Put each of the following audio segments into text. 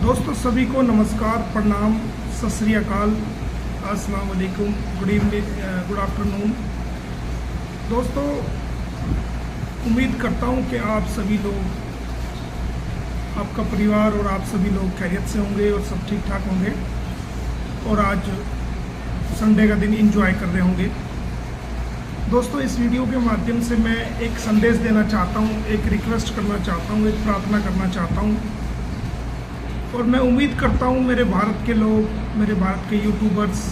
दोस्तों सभी को नमस्कार, प्रणाम, सत श्री अकाल, अस्सलाम वालेकुम, गुड इवनिंग, गुड आफ्टरनून। दोस्तों उम्मीद करता हूं कि आप सभी लोग, आपका परिवार और आप सभी लोग खैरियत से होंगे और सब ठीक ठाक होंगे और आज संडे का दिन एंजॉय कर रहे होंगे। दोस्तों इस वीडियो के माध्यम से मैं एक संदेश देना चाहता हूं, एक रिक्वेस्ट करना चाहता हूं, एक प्रार्थना करना चाहता हूं और मैं उम्मीद करता हूं मेरे भारत के लोग, मेरे भारत के यूट्यूबर्स,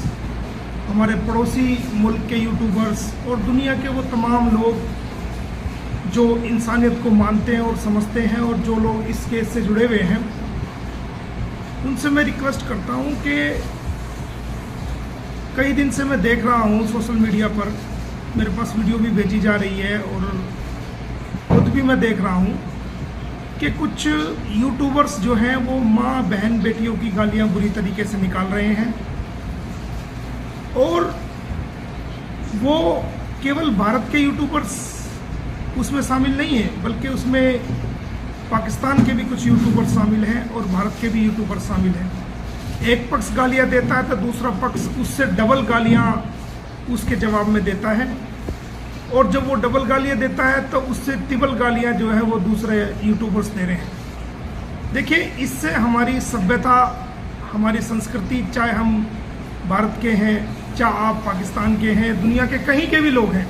हमारे पड़ोसी मुल्क के यूट्यूबर्स और दुनिया के वो तमाम लोग जो इंसानियत को मानते हैं और समझते हैं और जो लोग इस केस से जुड़े हुए हैं, उनसे मैं रिक्वेस्ट करता हूं कि कई दिन से मैं देख रहा हूं सोशल मीडिया पर, मेरे पास वीडियो भी भेजी जा रही है और खुद भी मैं देख रहा हूं कि कुछ यूट्यूबर्स जो हैं वो माँ बहन बेटियों की गालियां बुरी तरीके से निकाल रहे हैं और वो केवल भारत के यूट्यूबर्स उसमें शामिल नहीं है, बल्कि उसमें पाकिस्तान के भी कुछ यूट्यूबर्स शामिल हैं और भारत के भी यूट्यूबर्स शामिल हैं। एक पक्ष गालियां देता है तो दूसरा पक्ष उससे डबल गालियां उसके जवाब में देता है और जब वो डबल गालियां देता है तो उससे ट्रिपल गालियां जो है वो दूसरे यूट्यूबर्स दे रहे हैं। देखिए, इससे हमारी सभ्यता, हमारी संस्कृति, चाहे हम भारत के हैं, चाहे आप पाकिस्तान के हैं, दुनिया के कहीं के भी लोग हैं,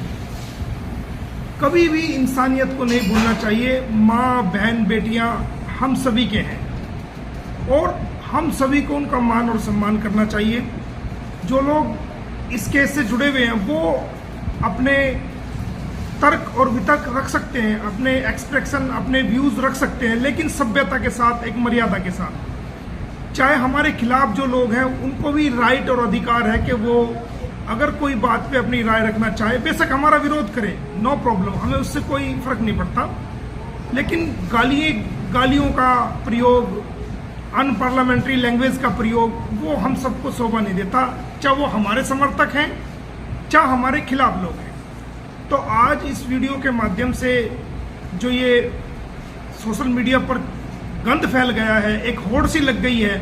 कभी भी इंसानियत को नहीं भूलना चाहिए। माँ बहन बेटियां हम सभी के हैं और हम सभी को उनका मान और सम्मान करना चाहिए। जो लोग इस केस से जुड़े हुए हैं वो अपने तर्क और वितर्क रख सकते हैं, अपने एक्सप्रेशन, अपने व्यूज रख सकते हैं, लेकिन सभ्यता के साथ, एक मर्यादा के साथ। चाहे हमारे खिलाफ जो लोग हैं उनको भी राइट और अधिकार है कि वो अगर कोई बात पे अपनी राय रखना चाहे, बेशक हमारा विरोध करे, नो प्रॉब्लम, हमें उससे कोई फर्क नहीं पड़ता। लेकिन गालियों का प्रयोग, अनपार्लियामेंट्री लैंग्वेज का प्रयोग, वो हम सबको शोभा नहीं देता, चाहे वो हमारे समर्थक हैं चाहे हमारे खिलाफ लोग हैं। तो आज इस वीडियो के माध्यम से जो ये सोशल मीडिया पर गंद फैल गया है, एक होड़ सी लग गई है,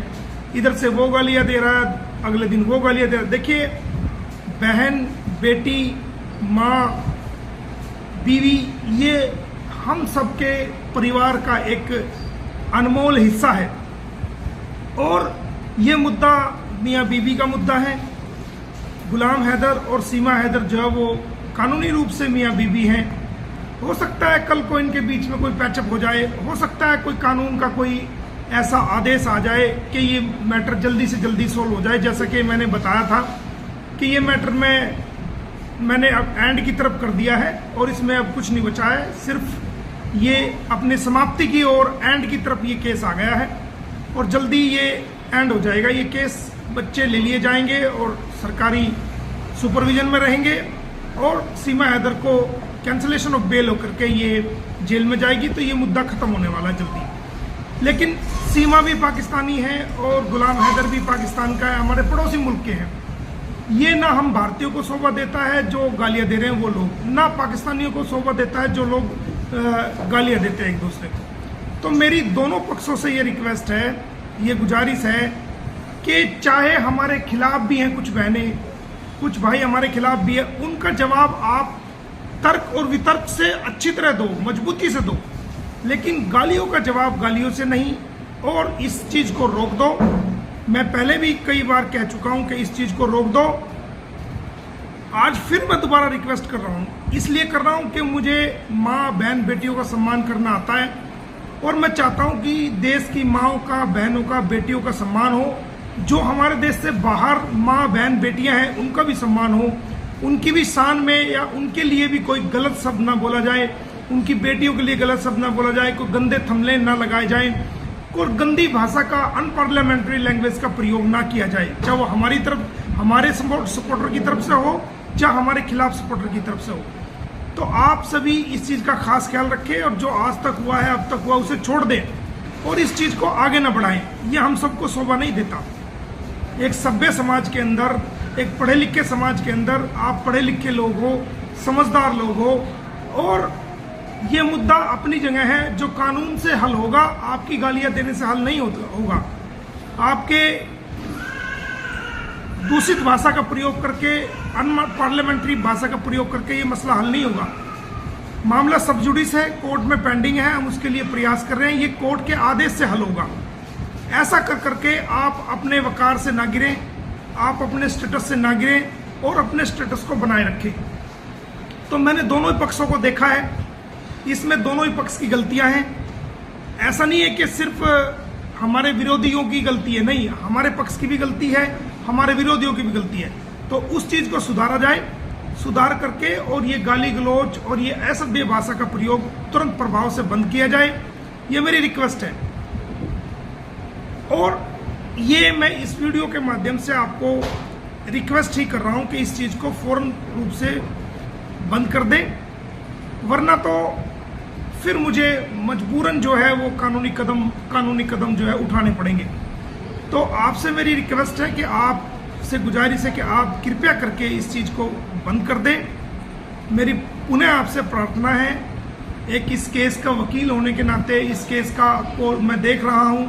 इधर से वो गालियां दे रहा है, अगले दिन वो गालियां दे रहा है। देखिए, बहन बेटी, माँ बीवी, ये हम सबके परिवार का एक अनमोल हिस्सा है और ये मुद्दा मियाँ बीवी का मुद्दा है। गुलाम हैदर और सीमा हैदर जो है वो कानूनी रूप से मियाँ बीवी हैं। हो सकता है कल को इनके बीच में कोई पैचअप हो जाए, हो सकता है कोई कानून का कोई ऐसा आदेश आ जाए कि ये मैटर जल्दी से जल्दी सोल्व हो जाए। जैसा कि मैंने बताया था कि ये मैटर मैंने अब एंड की तरफ कर दिया है और इसमें अब कुछ नहीं बचा है, सिर्फ ये अपने समाप्ति की और एंड की तरफ ये केस आ गया है और जल्दी ये एंड हो जाएगा। ये केस बच्चे ले लिए जाएंगे और सरकारी सुपरविजन में रहेंगे और सीमा हैदर को कैंसलेशन ऑफ बेल होकर के ये जेल में जाएगी, तो ये मुद्दा खत्म होने वाला है जल्दी। लेकिन सीमा भी पाकिस्तानी है और गुलाम हैदर भी पाकिस्तान का है, हमारे पड़ोसी मुल्क के हैं। ये ना हम भारतीयों को शोभा देता है जो गालियां दे रहे हैं वो लोग, ना पाकिस्तानियों को शोभा देता है जो लोग गालियां देते हैं एक दूसरे को। तो मेरी दोनों पक्षों से ये रिक्वेस्ट है, ये गुजारिश है कि चाहे हमारे खिलाफ भी हैं कुछ बहनें, कुछ भाई हमारे खिलाफ भी है, उनका जवाब आप तर्क और वितर्क से अच्छी तरह दो, मजबूती से दो, लेकिन गालियों का जवाब गालियों से नहीं। और इस चीज को रोक दो। मैं पहले भी कई बार कह चुका हूं कि इस चीज को रोक दो। आज फिर मैं दोबारा रिक्वेस्ट कर रहा हूं, इसलिए कर रहा हूं कि मुझे माँ बहन बेटियों का सम्मान करना आता है और मैं चाहता हूं कि देश की माँओं का, बहनों का, बेटियों का सम्मान हो। जो हमारे देश से बाहर माँ बहन बेटियां हैं उनका भी सम्मान हो, उनकी भी शान में या उनके लिए भी कोई गलत शब्द ना बोला जाए, उनकी बेटियों के लिए गलत शब्द ना बोला जाए, कोई गंदे थंबनेल ना लगाए जाएं, कोई गंदी भाषा का, अनपार्लियामेंट्री लैंग्वेज का प्रयोग ना किया जाए, चाहे वो हमारी तरफ, हमारे सपोर्टर की तरफ से हो, चाहे हमारे खिलाफ सपोर्टर की तरफ से हो। तो आप सभी इस चीज़ का खास ख्याल रखें और जो आज तक हुआ है, अब तक हुआ, उसे छोड़ दें और इस चीज़ को आगे ना बढ़ाएं। ये हम सबको शोभा नहीं देता। एक सभ्य समाज के अंदर, एक पढ़े लिखे समाज के अंदर आप पढ़े लिखे लोग हो, समझदार लोग हो और ये मुद्दा अपनी जगह है, जो कानून से हल होगा, आपकी गालियां देने से हल नहीं होगा। आपके दूषित भाषा का प्रयोग करके, अनपार्लियामेंट्री भाषा का प्रयोग करके ये मसला हल नहीं होगा। मामला सब जुडिस है, कोर्ट में पेंडिंग है, हम उसके लिए प्रयास कर रहे हैं। ये कोर्ट के आदेश से हल होगा। ऐसा कर करके आप अपने वकार से ना गिरें, आप अपने स्टेटस से ना गिरें और अपने स्टेटस को बनाए रखें। तो मैंने दोनों ही पक्षों को देखा है, इसमें दोनों ही पक्ष की गलतियां हैं। ऐसा नहीं है कि सिर्फ हमारे विरोधियों की गलती है, नहीं, हमारे पक्ष की भी गलती है, हमारे विरोधियों की भी गलती है। तो उस चीज को सुधारा जाए, सुधार करके और ये गाली गलौज और ये असभ्य भाषा का प्रयोग तुरंत प्रभाव से बंद किया जाए, ये मेरी रिक्वेस्ट है। और ये मैं इस वीडियो के माध्यम से आपको रिक्वेस्ट ही कर रहा हूं कि इस चीज को फौरन रूप से बंद कर दें, वरना तो फिर मुझे मजबूरन जो है वो कानूनी कदम जो है उठाने पड़ेंगे। तो आपसे मेरी रिक्वेस्ट है कि आपसे गुजारिश है कि आप कृपया करके इस चीज को बंद कर दें। मेरी पुनः आपसे प्रार्थना है, एक इस केस का वकील होने के नाते, इस केस को मैं देख रहा हूं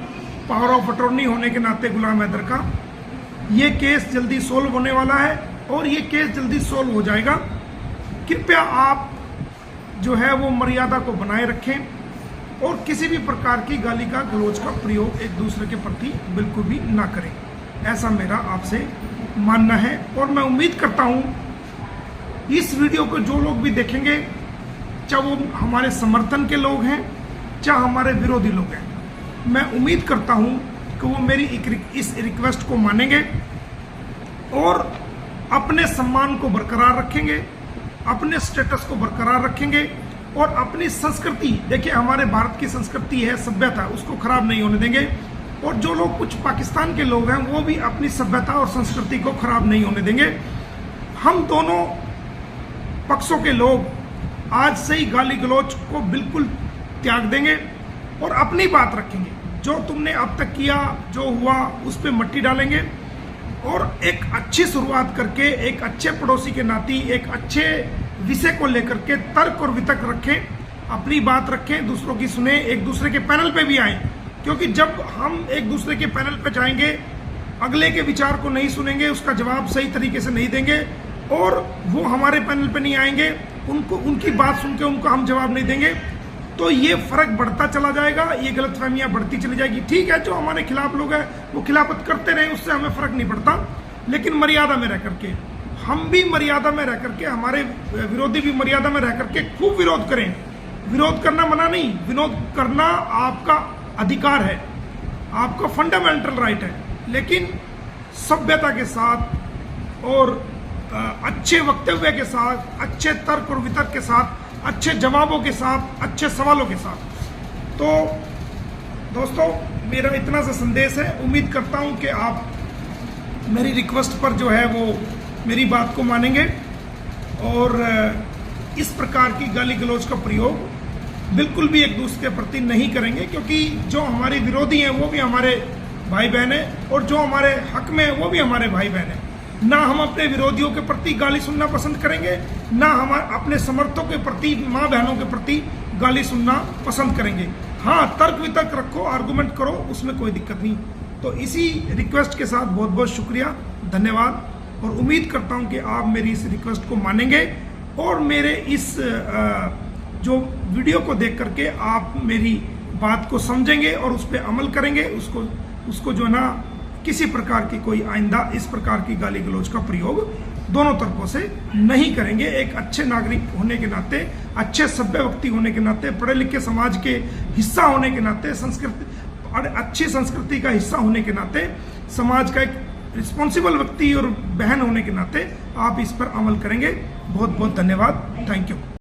पावर ऑफ अटॉर्नी होने के नाते गुलाम हैदर का, ये केस जल्दी सोल्व होने वाला है और ये केस जल्दी सोल्व हो जाएगा। कृपया आप जो है वो मर्यादा को बनाए रखें और किसी भी प्रकार की गाली का गलौज का प्रयोग एक दूसरे के प्रति बिल्कुल भी ना करें, ऐसा मेरा आपसे मानना है। और मैं उम्मीद करता हूं इस वीडियो को जो लोग भी देखेंगे, चाहे वो हमारे समर्थन के लोग हैं चाहे हमारे विरोधी लोग हैं, मैं उम्मीद करता हूं कि वो मेरी इस रिक्वेस्ट को मानेंगे और अपने सम्मान को बरकरार रखेंगे, अपने स्टेटस को बरकरार रखेंगे और अपनी संस्कृति, देखिए हमारे भारत की संस्कृति है, सभ्यता, उसको खराब नहीं होने देंगे। और जो लोग कुछ पाकिस्तान के लोग हैं वो भी अपनी सभ्यता और संस्कृति को खराब नहीं होने देंगे। हम दोनों पक्षों के लोग आज से ही गाली गलौज को बिल्कुल त्याग देंगे और अपनी बात रखेंगे। जो तुमने अब तक किया, जो हुआ, उस पर मट्टी डालेंगे और एक अच्छी शुरुआत करके, एक अच्छे पड़ोसी के नाती, एक अच्छे विषय को लेकर के तर्क और वितर्क रखें, अपनी बात रखें, दूसरों की सुने, एक दूसरे के पैनल पे भी आए। क्योंकि जब हम एक दूसरे के पैनल पे जाएंगे, अगले के विचार को नहीं सुनेंगे, उसका जवाब सही तरीके से नहीं देंगे और वो हमारे पैनल पे नहीं आएंगे, उनकी बात सुन के उनको हम जवाब नहीं देंगे, तो ये फर्क बढ़ता चला जाएगा, ये गलतफहमियां बढ़ती चली जाएगी। ठीक है, जो हमारे खिलाफ लोग हैं वो खिलाफत करते रहे, उससे हमें फर्क नहीं पड़ता, लेकिन मर्यादा में रह करके, हम भी मर्यादा में रह करके, हमारे विरोधी भी मर्यादा में रह करके खूब विरोध करें। विरोध करना मना नहीं, विरोध करना आपका अधिकार है, आपका फंडामेंटल राइट है, लेकिन सभ्यता के साथ और अच्छे वक्तव्य के साथ, अच्छे तर्क और वितर्क के साथ, अच्छे जवाबों के साथ, अच्छे सवालों के साथ। तो दोस्तों, मेरा इतना सा संदेश है। उम्मीद करता हूं कि आप मेरी रिक्वेस्ट पर जो है वो मेरी बात को मानेंगे और इस प्रकार की गाली गलौज का प्रयोग बिल्कुल भी एक दूसरे के प्रति नहीं करेंगे, क्योंकि जो हमारे विरोधी हैं वो भी हमारे भाई बहन हैं और जो हमारे हक में है वो भी हमारे भाई बहन हैं। ना हम अपने विरोधियों के प्रति गाली सुनना पसंद करेंगे, ना हम अपने समर्थकों के प्रति, माँ बहनों के प्रति गाली सुनना पसंद करेंगे। हाँ, तर्क वितर्क रखो, आर्गुमेंट करो, उसमें कोई दिक्कत नहीं। तो इसी रिक्वेस्ट के साथ बहुत बहुत शुक्रिया, धन्यवाद और उम्मीद करता हूँ कि आप मेरी इस रिक्वेस्ट को मानेंगे और मेरे इस जो वीडियो को देख करके आप मेरी बात को समझेंगे और उस पर अमल करेंगे, उसको जो है ना किसी प्रकार की कोई आइंदा इस प्रकार की गाली गलौज का प्रयोग दोनों तरफों से नहीं करेंगे। एक अच्छे नागरिक होने के नाते, अच्छे सभ्य व्यक्ति होने के नाते, पढ़े लिखे समाज के हिस्सा होने के नाते, अच्छी संस्कृति का हिस्सा होने के नाते, समाज का एक रिस्पॉन्सिबल व्यक्ति और बहन होने के नाते आप इस पर अमल करेंगे। बहुत बहुत धन्यवाद, थैंक यू।